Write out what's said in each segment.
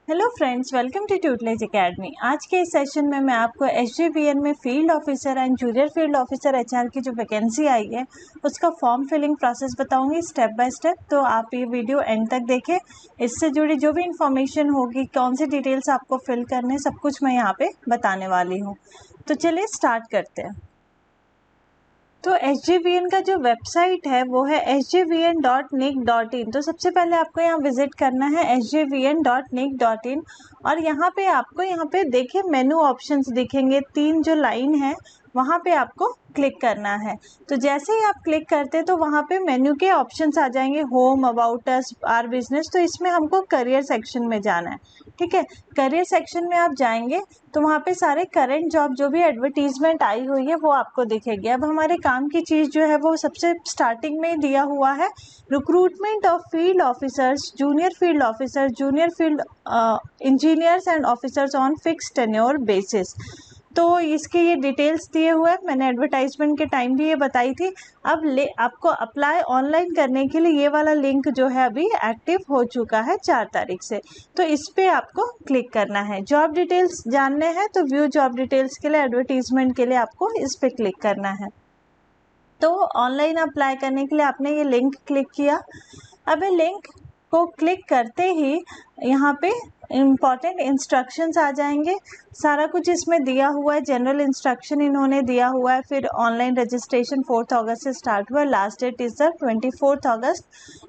Hello friends, welcome to Tutelage Academy. आज के इस सेशन में मैं आपको SJVN में field officer and junior field officer HR की जो वैकेंसी आई है उसका फॉर्म फिलिंग प्रोसेस बताऊंगी स्टेप बाय स्टेप। तो आप ये वीडियो एंड तक देखें। इससे जुड़ी जो भी इंफॉर्मेशन होगी, कौन सी डिटेल्स आपको फिल करने, सब कुछ मैं यहाँ पे बताने वाली हूँ। तो चलिए स्टार्ट करते हैं। तो SJVN का जो वेबसाइट है वो है sjvn.nic.in। तो सबसे पहले आपको यहाँ विजिट करना है sjvn.nic.in और यहाँ पे आपको देखिए मेनू ऑप्शंस दिखेंगे, 3 जो लाइन है वहाँ पे आपको क्लिक करना है। तो जैसे ही आप क्लिक करते हैं तो वहाँ पे मेन्यू के ऑप्शंस आ जाएंगे, home, about us, our business. तो इसमें हमको करियर सेक्शन में जाना है। ठीक है, करियर सेक्शन में आप जाएंगे तो वहाँ पे सारे करंट जॉब जो भी एडवर्टीजमेंट आई हुई है वो आपको दिखेगी। अब हमारे काम की चीज़ जो है वो सबसे स्टार्टिंग में दिया हुआ है, recruitment of field officers, junior field officer, junior field engineers and officers on fix tenure basis. तो इसके ये डिटेल्स दिए हुए हैं, मैंने एडवर्टाइजमेंट के टाइम भी ये बताई थी। अब आपको अप्लाई ऑनलाइन करने के लिए ये वाला लिंक जो है अभी एक्टिव हो चुका है 4 तारीख से। तो इस पे आपको क्लिक करना है। जॉब डिटेल्स जानने हैं तो व्यू जॉब डिटेल्स के लिए, एडवर्टीजमेंट के लिए आपको इस पे क्लिक करना है। तो ऑनलाइन अप्लाई करने के लिए आपने ये लिंक क्लिक किया। अब ये लिंक को क्लिक करते ही यहाँ पे इम्पॉर्टेंट इंस्ट्रक्शंस आ जाएंगे। सारा कुछ इसमें दिया हुआ है, जनरल इंस्ट्रक्शन इन्होंने दिया हुआ है। फिर ऑनलाइन रजिस्ट्रेशन 4 अगस्त से स्टार्ट हुआ है, लास्ट डेट इज द 24 अगस्त।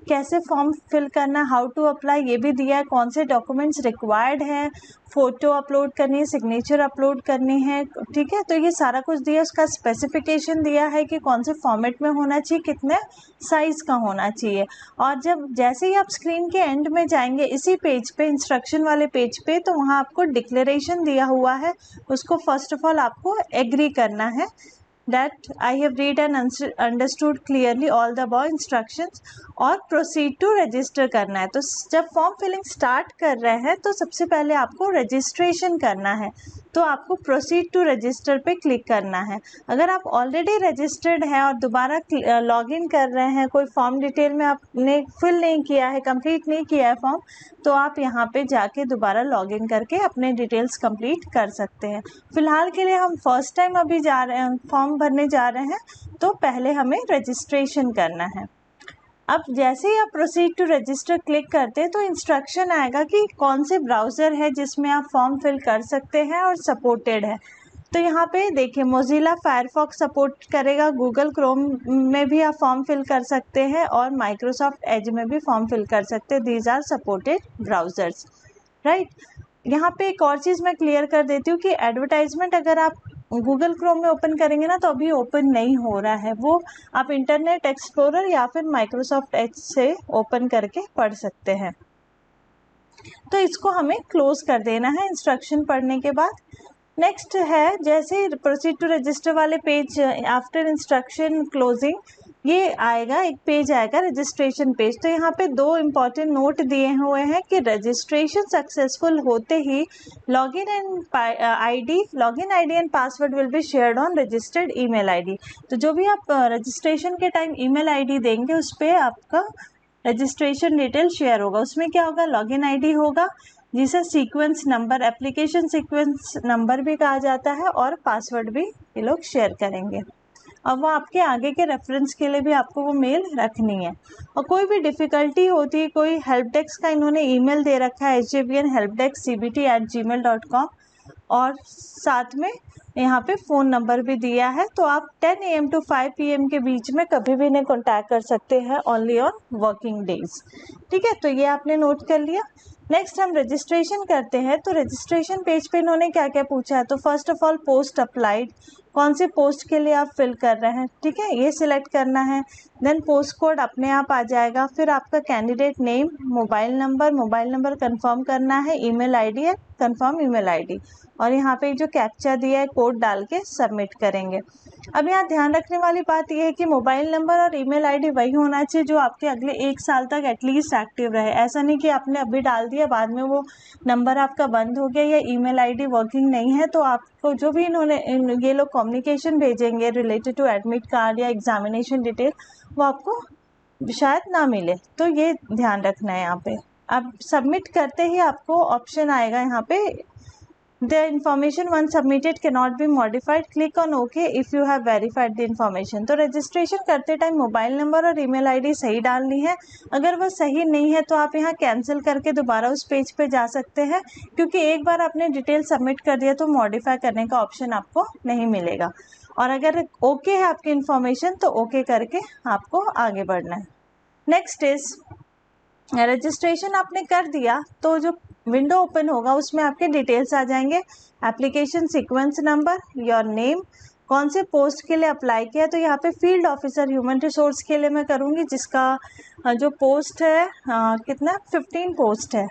कैसे फॉर्म फिल करना, हाउ टू अप्लाई ये भी दिया है, कौन से डॉक्यूमेंट्स रिक्वायर्ड हैं, फ़ोटो अपलोड करनी है, सिग्नेचर अपलोड करनी है। ठीक है, तो ये सारा कुछ दिया। उसका स्पेसिफिकेशन दिया है कि कौन से फॉर्मेट में होना चाहिए, कितने साइज़ का होना चाहिए। और जैसे ही आप स्क्रीन के एंड में जाएंगे इसी पेज पे, इंस्ट्रक्शन वाले पेज पे, तो वहाँ आपको डिक्लेरेशन दिया हुआ है, उसको फर्स्ट ऑफ ऑल आपको एग्री करना है। that I have read and understood clearly all the above instructions और प्रोसीड टू रजिस्टर करना है। तो जब फॉर्म फिलिंग स्टार्ट कर रहे हैं तो सबसे पहले आपको रजिस्ट्रेशन करना है। तो आपको प्रोसीड टू रजिस्टर पे क्लिक करना है। अगर आप ऑलरेडी रजिस्टर्ड हैं और दोबारा लॉगिन कर रहे हैं, कोई फॉर्म डिटेल में आपने फिल नहीं किया है, कंप्लीट नहीं किया है फॉर्म, तो आप यहाँ पे जाके दोबारा लॉगिन करके अपने डिटेल्स कंप्लीट कर सकते हैं। फिलहाल के लिए हम फर्स्ट टाइम अभी जा रहे हैं, फॉर्म भरने जा रहे हैं, तो पहले हमें रजिस्ट्रेशन करना है। अब जैसे ही आप प्रोसीड टू रजिस्टर क्लिक करते हैं तो इंस्ट्रक्शन आएगा कि कौन से ब्राउज़र है जिसमें आप फॉर्म फिल कर सकते हैं और सपोर्टेड है। तो यहाँ पे देखिए, मोजिला फायरफॉक्स सपोर्ट करेगा, गूगल क्रोम में भी आप फॉर्म फिल कर सकते हैं और माइक्रोसॉफ्ट एज में भी फॉर्म फिल कर सकते हैं। These are supported browsers, right. यहाँ पे एक और चीज़ मैं क्लियर कर देती हूँ कि एडवर्टाइजमेंट अगर आप गूगल क्रोम में ओपन करेंगे ना तो अभी ओपन नहीं हो रहा है, वो आप इंटरनेट एक्सप्लोरर या फिर माइक्रोसॉफ्ट एज से ओपन करके पढ़ सकते हैं। तो इसको हमें क्लोज कर देना है इंस्ट्रक्शन पढ़ने के बाद। नेक्स्ट है, जैसे प्रोसीड टू रजिस्टर वाले पेज, आफ्टर इंस्ट्रक्शन क्लोजिंग ये आएगा, एक पेज आएगा रजिस्ट्रेशन पेज। तो यहाँ पे 2 इम्पॉर्टेंट नोट दिए हुए हैं कि रजिस्ट्रेशन सक्सेसफुल होते ही login ID and password will be shared on registered email ID. तो जो भी आप रजिस्ट्रेशन के टाइम ईमेल आईडी देंगे उस पर आपका रजिस्ट्रेशन डिटेल शेयर होगा। उसमें क्या होगा, लॉगिन आईडी होगा जिसे sequence number, application sequence number भी कहा जाता है, और पासवर्ड भी ये लोग शेयर करेंगे। और वो आपके आगे के रेफरेंस के लिए भी आपको वो मेल रखनी है। और कोई भी डिफ़िकल्टी होती है, कोई हेल्प डेस्क का इन्होंने ईमेल दे रखा है SJVN helpdesk@gmail.com, और साथ में यहाँ पे फ़ोन नंबर भी दिया है। तो आप 10 AM to 5 PM के बीच में कभी भी इन्हें कॉन्टैक्ट कर सकते हैं, ओनली ऑन वर्किंग डेज। ठीक है, तो ये आपने नोट कर लिया। नेक्स्ट हम रजिस्ट्रेशन करते हैं। तो रजिस्ट्रेशन पेज पे इन्होंने क्या क्या पूछा है, तो first of all post applied, कौन से पोस्ट के लिए आप फिल कर रहे हैं, ठीक है, ये सिलेक्ट करना है। देन पोस्ट कोड अपने आप आ जाएगा। फिर आपका candidate name, mobile number confirm करना है, ईमेल आईडी है, कंफर्म ईमेल आईडी, और यहाँ पे जो कैप्चा दिया है कोड डाल के सबमिट करेंगे। अब यहाँ ध्यान रखने वाली बात यह है कि मोबाइल नंबर और ईमेल आईडी वही होना चाहिए जो आपके अगले 1 साल तक एटलीस्ट एक्टिव रहे। ऐसा नहीं कि आपने अभी डाल दिया, बाद में वो नंबर आपका बंद हो गया या ईमेल आईडी वर्किंग नहीं है, तो आपको जो भी ये लोग कम्युनिकेशन भेजेंगे रिलेटेड टू एडमिट कार्ड या एग्जामिनेशन डिटेल, वो आपको शायद ना मिले। तो ये ध्यान रखना है यहाँ पे। अब सबमिट करते ही आपको ऑप्शन आएगा यहाँ पे The information once submitted cannot be modified. Click on OK if you have verified the information. तो रजिस्ट्रेशन करते टाइम मोबाइल नंबर और ईमेल आईडी सही डालनी है। अगर वो सही नहीं है तो आप यहाँ कैंसिल करके दोबारा उस पेज पे जा सकते हैं, क्योंकि एक बार आपने डिटेल सबमिट कर दिया तो मॉडिफाई करने का ऑप्शन आपको नहीं मिलेगा। और अगर ओके है आपकी इन्फॉर्मेशन तो ओके करके आपको आगे बढ़ना है। नेक्स्ट इज रजिस्ट्रेशन आपने कर दिया तो जो विंडो ओपन होगा उसमें आपके डिटेल्स आ जाएंगे, application sequence number, your name, कौन से पोस्ट के लिए अप्लाई किया। तो यहाँ पे फील्ड ऑफिसर ह्यूमन रिसोर्स के लिए मैं करूँगी, जिसका जो पोस्ट है कितना 15 पोस्ट है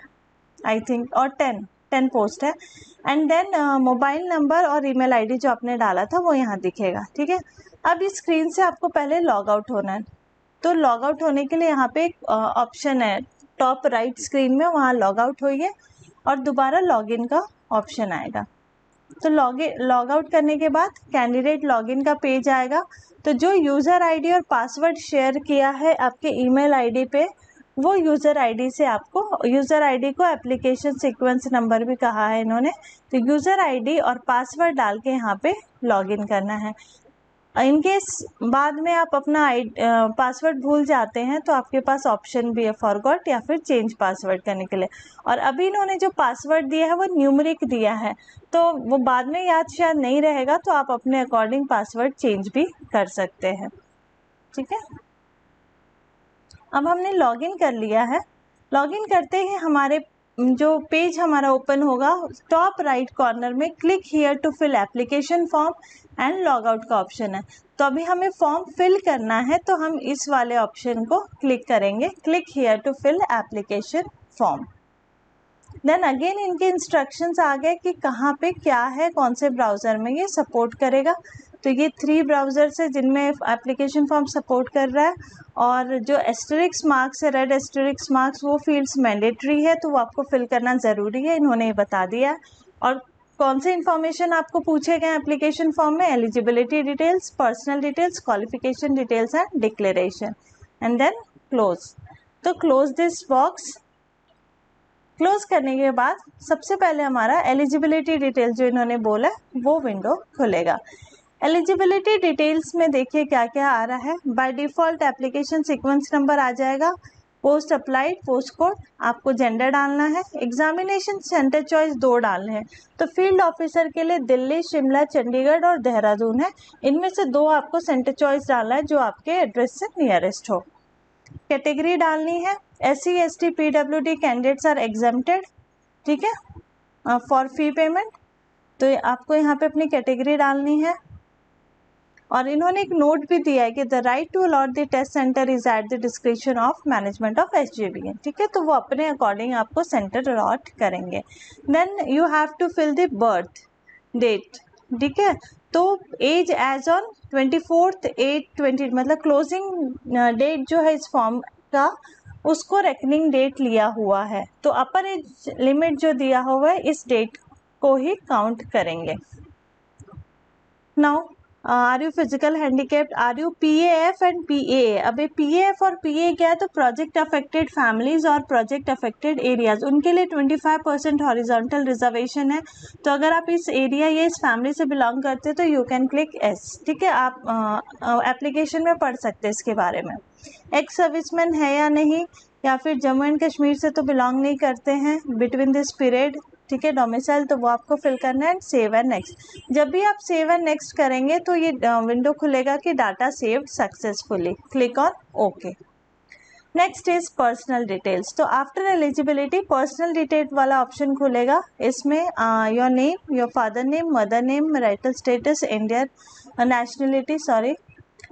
आई थिंक, और 10 पोस्ट है। एंड देन मोबाइल नंबर और ईमेल आईडी जो आपने डाला था वो यहाँ दिखेगा। ठीक है, अब इस स्क्रीन से आपको पहले लॉग आउट होना है। तो लॉग आउट होने के लिए यहाँ पे एक ऑप्शन है टॉप राइट स्क्रीन में, वहाँ लॉग आउट होइए और दोबारा लॉगिन का ऑप्शन आएगा। तो लॉग आउट करने के बाद कैंडिडेट लॉगिन का पेज आएगा। तो जो यूज़र आईडी और पासवर्ड शेयर किया है आपके ईमेल आईडी पे, वो यूज़र आईडी से आपको, यूज़र आईडी को एप्लीकेशन सीक्वेंस नंबर भी कहा है इन्होंने, तो यूज़र आईडी और पासवर्ड डाल के यहाँ पे लॉगिन करना है। इनकेस बाद में आप अपना पासवर्ड भूल जाते हैं तो आपके पास ऑप्शन भी है फॉरगॉट या फिर चेंज पासवर्ड करने के लिए। और अभी इन्होंने जो पासवर्ड दिया है वो न्यूमेरिक दिया है, तो वो बाद में याद शायद नहीं रहेगा, तो आप अपने अकॉर्डिंग पासवर्ड चेंज भी कर सकते हैं। ठीक है, अब हमने लॉगिन कर लिया है। लॉगिन करते ही हमारे जो पेज हमारा ओपन होगा, टॉप राइट कॉर्नर में click here to fill application form and log out का ऑप्शन है। तो अभी हमें फॉर्म फिल करना है, तो हम इस वाले ऑप्शन को क्लिक करेंगे, click here to fill application form. Then again इनके इंस्ट्रक्शंस आ गए कि कहाँ पे क्या है, कौन से ब्राउज़र में ये सपोर्ट करेगा। तो ये 3 ब्राउज़र्स है जिनमें एप्लीकेशन फॉर्म सपोर्ट कर रहा है। और जो एस्टेरिक्स मार्क्स है, रेड एस्टेरिक्स मार्क्स, वो फील्ड्स मैंडेटरी है, तो वो आपको फिल करना ज़रूरी है, इन्होंने ये बता दिया है। और कौन से इन्फॉर्मेशन आपको पूछे गए एप्लीकेशन फॉर्म में, eligibility details, personal details, qualification details and declaration, and then close. तो क्लोज दिस बॉक्स। क्लोज करने के बाद सबसे पहले हमारा एलिजिबिलिटी डिटेल जो इन्होंने बोला वो विंडो खुलेगा। एलिजिबिलिटी डिटेल्स में देखिए क्या क्या आ रहा है। By default application sequence number आ जाएगा, पोस्ट अप्लाइड, पोस्ट कोड, आपको जेंडर डालना है, एग्जामिनेशन सेंटर चॉइस 2 डालने हैं। तो फील्ड ऑफिसर के लिए दिल्ली, शिमला, चंडीगढ़ और देहरादून है, इनमें से 2 आपको सेंटर चॉइस डालना है जो आपके एड्रेस से नियरेस्ट हो। कैटेगरी डालनी है, SC ST PWD candidates are exempted. ठीक है, फॉर फी पेमेंट। तो आपको यहाँ पे अपनी कैटेगरी डालनी है। और इन्होंने एक नोट भी दिया है कि the right to allot the test centre is at the description of management of SJVN। ठीक है, तो वो अपने अकॉर्डिंग आपको सेंटर अलॉट करेंगे। Then you have to fill the birth date. ठीक है, तो एज एज ऑन 24/8/20, मतलब क्लोजिंग डेट जो है इस फॉर्म का, उसको रेकनिंग डेट लिया हुआ है। तो अपर एज लिमिट जो दिया हुआ है इस डेट को ही काउंट करेंगे। Now are you physical handicapped, are you PAF and PAA। अब ये PAF और PAA क्या है, तो प्रोजेक्ट अफेक्टेड फैमिलीज और प्रोजेक्ट अफेक्टेड एरियाज, उनके लिए 25% हॉरिजॉन्टल रिजर्वेशन है। तो अगर आप इस एरिया या इस फैमिली से बिलोंग करते तो यू कैन क्लिक S। ठीक है, आप एप्लीकेशन में पढ़ सकते हैं इसके बारे में। एक्स सर्विसमैन है या नहीं, या फिर जम्मू एंड कश्मीर से तो बिलोंग नहीं करते हैं बिटवीन दिस पीरियड। ठीक है, डोमिसाइल, तो वो आपको फिल करना है। Save and next. जब भी आप सेव एंड नेक्स्ट करेंगे तो ये विंडो खुलेगा कि data saved successfully, click on okay. Next is personal details. तो आफ्टर एलिजिबिलिटी पर्सनल डिटेल वाला ऑप्शन खुलेगा। इसमें your name, your father name, mother name, marital status, Indian nationality, sorry.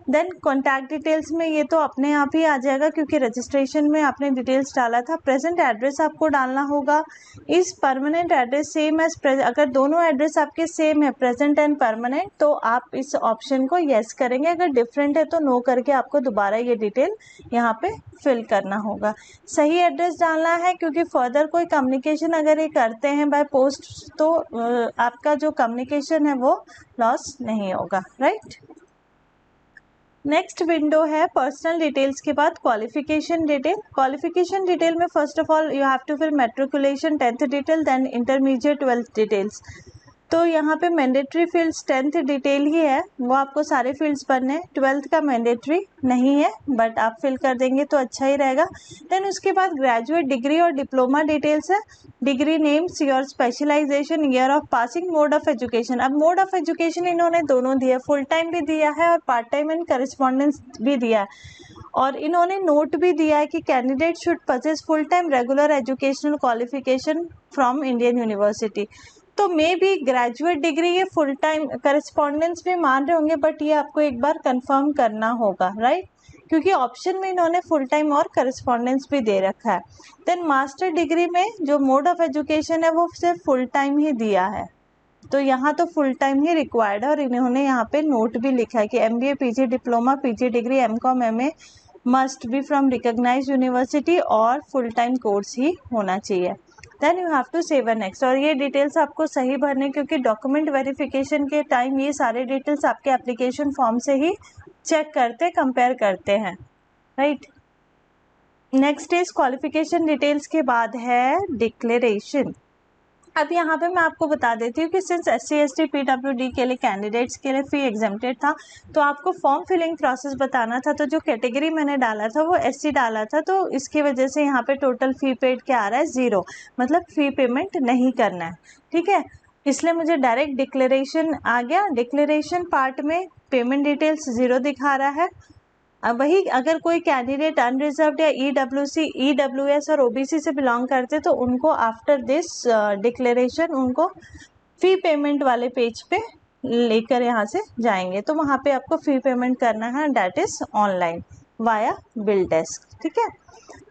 Then contact details में ये तो अपने आप ही आ जाएगा क्योंकि रजिस्ट्रेशन में आपने डिटेल्स डाला था। प्रेजेंट एड्रेस आपको डालना होगा। इस परमानेंट एड्रेस सेम एज अगर दोनों एड्रेस आपके सेम है, प्रेजेंट एंड परमानेंट, तो आप इस ऑप्शन को येस करेंगे। अगर डिफरेंट है तो नो करके आपको दोबारा ये डिटेल यहाँ पे फिल करना होगा। सही एड्रेस डालना है क्योंकि फर्दर कोई कम्युनिकेशन अगर ये करते हैं बाय पोस्ट तो आपका जो कम्युनिकेशन है वो लॉस नहीं होगा, राइट। नेक्स्ट विंडो है पर्सनल डिटेल्स के बाद क्वालिफिकेशन डिटेल। क्वालिफिकेशन डिटेल में first of all you have to fill matriculation 10th detail, then intermediate 12th details. तो यहाँ पे मैंडेटरी फील्ड्स 10th डिटेल ही है, वो आपको सारे फील्ड्स भरने हैं। 12th का मैंडेटरी नहीं है बट आप फिल कर देंगे तो अच्छा ही रहेगा। देन उसके बाद ग्रेजुएट डिग्री और डिप्लोमा डिटेल्स है। Degree names, your specialisation, year of passing, mode of education. अब मोड ऑफ एजुकेशन इन्होंने दोनों दिया, फुल टाइम भी दिया है और पार्ट टाइम एंड करस्पॉन्डेंस भी दिया है। और इन्होंने नोट भी दिया है कि candidate should purchase full time regular educational qualification from Indian university. तो मे बी ग्रेजुएट डिग्री ये फुल टाइम, करस्पॉन्डेंस भी मान रहे होंगे बट ये आपको एक बार कंफर्म करना होगा, राइट, क्योंकि ऑप्शन में इन्होंने फुल टाइम और करस्पॉन्डेंस भी दे रखा है। देन मास्टर डिग्री में जो मोड ऑफ एजुकेशन है वो सिर्फ फुल टाइम ही दिया है, तो यहाँ तो फुल टाइम ही रिक्वायर्ड है। और इन्होंने यहाँ पे नोट भी लिखा है कि MBA, PG diploma, PG degree, MCOM, MA must be from recognised university और फुल टाइम कोर्स ही होना चाहिए। Then you have to save and next. और ये डिटेल्स आपको सही भरने, क्योंकि डॉक्यूमेंट वेरिफिकेशन के टाइम ये सारे डिटेल्स आपके एप्लीकेशन फॉर्म से ही चेक करते, कंपेयर करते हैं, right. Next is qualification details के बाद है डिक्लेरेशन। अब यहाँ पे मैं आपको बता देती हूँ कि सिंस SC ST PWD के लिए कैंडिडेट्स के लिए फी एग्जेम्प्टेड था, तो आपको फॉर्म फिलिंग प्रोसेस बताना था। तो जो कैटेगरी मैंने डाला था वो SC डाला था, तो इसकी वजह से यहाँ पे टोटल फी पेड क्या आ रहा है, 0, मतलब फी पेमेंट नहीं करना है, ठीक है। इसलिए मुझे डायरेक्ट डिक्लेरेशन आ गया। डिक्लेरेशन पार्ट में पेमेंट डिटेल्स 0 दिखा रहा है। अब वही अगर कोई कैंडिडेट अनरिजर्व्ड या EWC, EWS और OBC से बिलोंग करते तो उनको आफ्टर दिस डिक्लेरेशन उनको फी पेमेंट वाले पेज पे लेकर यहाँ से जाएंगे, तो वहाँ पे आपको फी पेमेंट करना है, date is online via bill desk, ठीक है।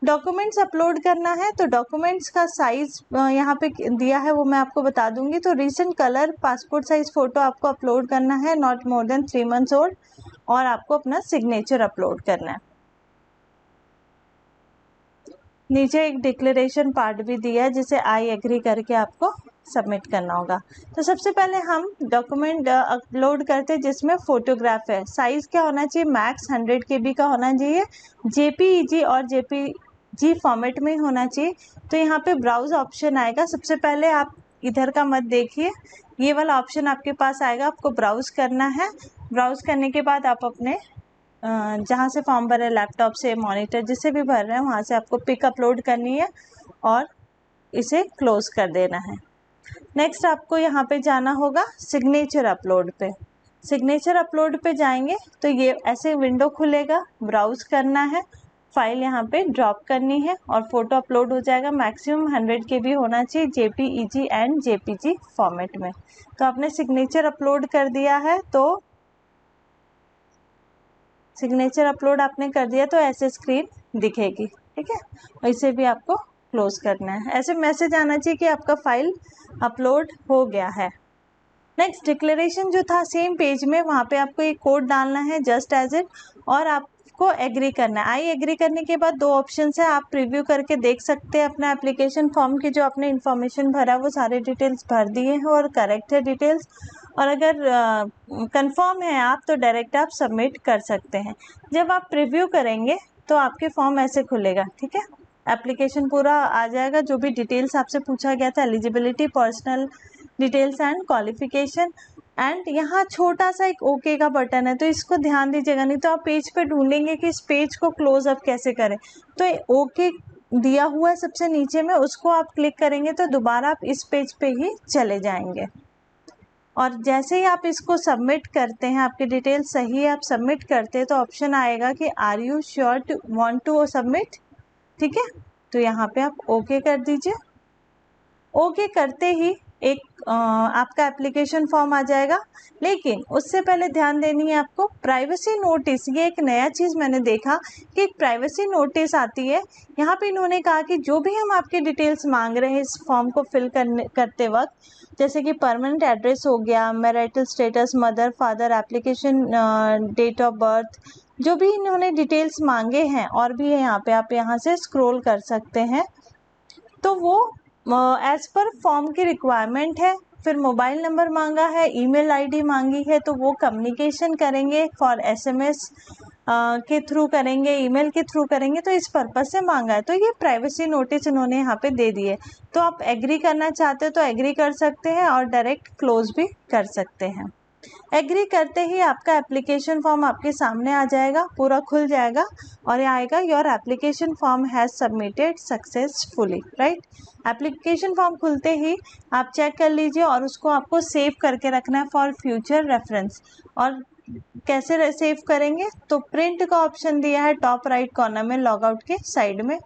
डॉक्यूमेंट्स अपलोड करना है, तो डॉक्यूमेंट्स का साइज यहाँ पे दिया है वो मैं आपको बता दूंगी। तो recent colour passport size photo आपको अपलोड करना है, not more than 3 months old, और आपको अपना सिग्नेचर अपलोड करना है। नीचे एक डिक्लेरेशन पार्ट भी दिया है जिसे आई एग्री करके आपको सबमिट करना होगा। तो सबसे पहले हम डॉक्यूमेंट अपलोड करते हैं जिसमें फ़ोटोग्राफ है। साइज़ क्या होना चाहिए, मैक्स 100 KB का होना चाहिए, JPEG और JPG फॉर्मेट में होना चाहिए। तो यहाँ पे ब्राउज़ ऑप्शन आएगा, सबसे पहले आप इधर का मत देखिए, ये वाला ऑप्शन आपके पास आएगा, आपको ब्राउज़ करना है। ब्राउज़ करने के बाद आप अपने जहाँ से फॉर्म भर रहे हैं, लैपटॉप से, मॉनिटर जिससे भी भर रहे हैं, वहाँ से आपको पिक अपलोड करनी है और इसे क्लोज़ कर देना है। नेक्स्ट आपको यहाँ पे जाना होगा सिग्नेचर अपलोड पे। सिग्नेचर अपलोड पे जाएंगे तो ये ऐसे विंडो खुलेगा, ब्राउज़ करना है, फाइल यहाँ पे ड्रॉप करनी है और फ़ोटो अपलोड हो जाएगा। मैक्सिमम 100 KB होना चाहिए, JPEG एंड JPG फॉर्मेट में। तो आपने सिग्नेचर अपलोड कर दिया है, तो सिग्नेचर अपलोड आपने कर दिया तो ऐसे स्क्रीन दिखेगी, ठीक है। और इसे भी आपको क्लोज करना है, ऐसे मैसेज आना चाहिए कि आपका फाइल अपलोड हो गया है। नेक्स्ट डिक्लेरेशन जो था सेम पेज में, वहाँ पे आपको एक कोड डालना है जस्ट एज इट, और आपको एग्री करना है। आई एग्री करने के बाद 2 ऑप्शंस है, आप प्रीव्यू करके देख सकते हैं अपना एप्लीकेशन फॉर्म की जो आपने इन्फॉर्मेशन भरा वो सारे डिटेल्स भर दिए हैं और करेक्ट है डिटेल्स। और अगर कंफर्म है आप तो डायरेक्ट आप सबमिट कर सकते हैं। जब आप प्रीव्यू करेंगे तो आपके फॉर्म ऐसे खुलेगा, ठीक है। एप्लीकेशन पूरा आ जाएगा, जो भी डिटेल्स आपसे पूछा गया था, eligibility, personal details and qualification, and यहाँ छोटा सा एक ओके का बटन है, तो इसको ध्यान दीजिएगा, नहीं तो आप पेज पे ढूंढेंगे कि इस पेज को क्लोज अप कैसे करें। तो ओके दिया हुआ है सबसे नीचे में, उसको आप क्लिक करेंगे तो दोबारा आप इस पेज पे ही चले जाएंगे। और जैसे ही आप इसको सबमिट करते हैं, आपकी डिटेल सही है, आप सबमिट करते हैं तो ऑप्शन आएगा कि are you sure to want to submit, ठीक है। तो यहाँ पे आप ओके कर दीजिए। ओके करते ही एक आपका एप्लीकेशन फॉर्म आ जाएगा, लेकिन उससे पहले ध्यान देनी है आपको प्राइवेसी नोटिस। ये एक नया चीज़ मैंने देखा कि एक प्राइवेसी नोटिस आती है। यहाँ पे इन्होंने कहा कि जो भी हम आपके डिटेल्स मांग रहे हैं इस फॉर्म को फिल करते वक्त, जैसे कि परमानेंट एड्रेस हो गया, marital status, mother father, application date of birth, जो भी इन्होंने डिटेल्स मांगे हैं और भी है यहाँ पे, आप यहाँ से स्क्रॉल कर सकते हैं। तो वो एज़ पर फॉर्म की रिक्वायरमेंट है, फिर मोबाइल नंबर मांगा है, ईमेल आईडी मांगी है, तो वो कम्युनिकेशन करेंगे फॉर एसएमएस के थ्रू करेंगे, ईमेल के थ्रू करेंगे, तो इस पर्पज़ से मांगा है। तो ये प्राइवेसी नोटिस इन्होंने यहाँ पे दे दिए। तो आप एग्री करना चाहते हो तो एग्री कर सकते हैं और डायरेक्ट क्लोज भी कर सकते हैं। एग्री करते ही आपका एप्लीकेशन फॉर्म आपके सामने आ जाएगा, पूरा खुल जाएगा और ये आएगा your application form has submitted successfully, right. Application form खुलते ही आप चेक कर लीजिए और उसको आपको सेव करके रखना है फॉर फ्यूचर रेफरेंस। और कैसे सेव करेंगे, तो प्रिंट का ऑप्शन दिया है टॉप राइट कॉर्नर में, लॉग आउट के साइड में।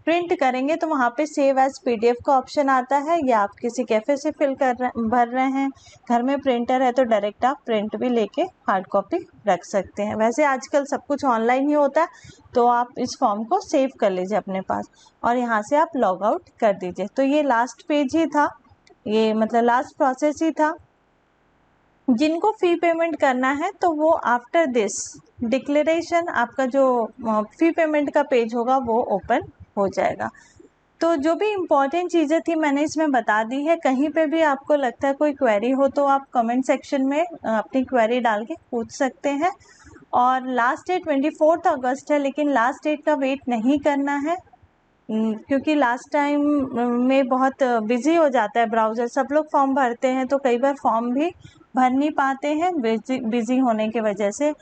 प्रिंट करेंगे तो वहाँ पे सेव एज पीडीएफ का ऑप्शन आता है, या आप किसी कैफ़े से भर रहे हैं, घर में प्रिंटर है तो डायरेक्ट आप प्रिंट भी लेके हार्ड कॉपी रख सकते हैं। वैसे आजकल सब कुछ ऑनलाइन ही होता है, तो आप इस फॉर्म को सेव कर लीजिए अपने पास और यहाँ से आप लॉग आउट कर दीजिए। तो ये लास्ट पेज ही था, ये मतलब लास्ट प्रोसेस ही था। जिनको फ़ी पेमेंट करना है तो वो आफ्टर दिस डिक्लेरेशन आपका जो फ़ी पेमेंट का पेज होगा वो ओपन हो जाएगा। तो जो भी इम्पॉर्टेंट चीज़ें थी मैंने इसमें बता दी है। कहीं पे भी आपको लगता है कोई क्वेरी हो तो आप कमेंट सेक्शन में अपनी क्वेरी डाल के पूछ सकते हैं। और लास्ट डेट 24 अगस्त है, लेकिन लास्ट डेट का वेट नहीं करना है, क्योंकि लास्ट टाइम में बहुत बिज़ी हो जाता है ब्राउज़र, सब लोग फॉर्म भरते हैं तो कई बार फॉर्म भी भर नहीं पाते हैं बिज़ी होने की वजह से।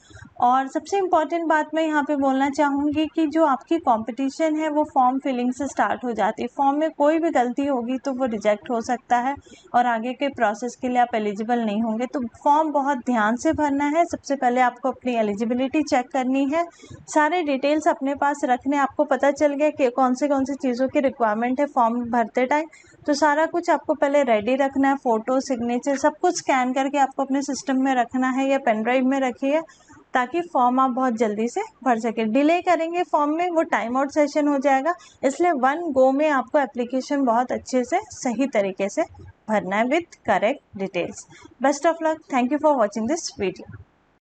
और सबसे इम्पॉर्टेंट बात मैं यहाँ पे बोलना चाहूँगी कि जो आपकी कंपटीशन है वो फॉर्म फिलिंग से स्टार्ट हो जाती है। फॉर्म में कोई भी गलती होगी तो वो रिजेक्ट हो सकता है और आगे के प्रोसेस के लिए आप एलिजिबल नहीं होंगे। तो फॉर्म बहुत ध्यान से भरना है। सबसे पहले आपको अपनी एलिजिबिलिटी चेक करनी है, सारे डिटेल्स अपने पास रखने। आपको पता चल गया कि कौन सी चीज़ों की रिक्वायरमेंट है फॉर्म भरते टाइम, तो सारा कुछ आपको पहले रेडी रखना है। फ़ोटो, सिग्नेचर सब कुछ स्कैन करके आपको अपने सिस्टम में रखना है या पेन ड्राइव में रखिए, ताकि फॉर्म आप बहुत जल्दी से भर सकें। डिले करेंगे फॉर्म में वो टाइम आउट सेशन हो जाएगा, इसलिए वन गो में आपको एप्लीकेशन बहुत अच्छे से सही तरीके से भरना है with correct details. Best of luck, thank you for watching this video.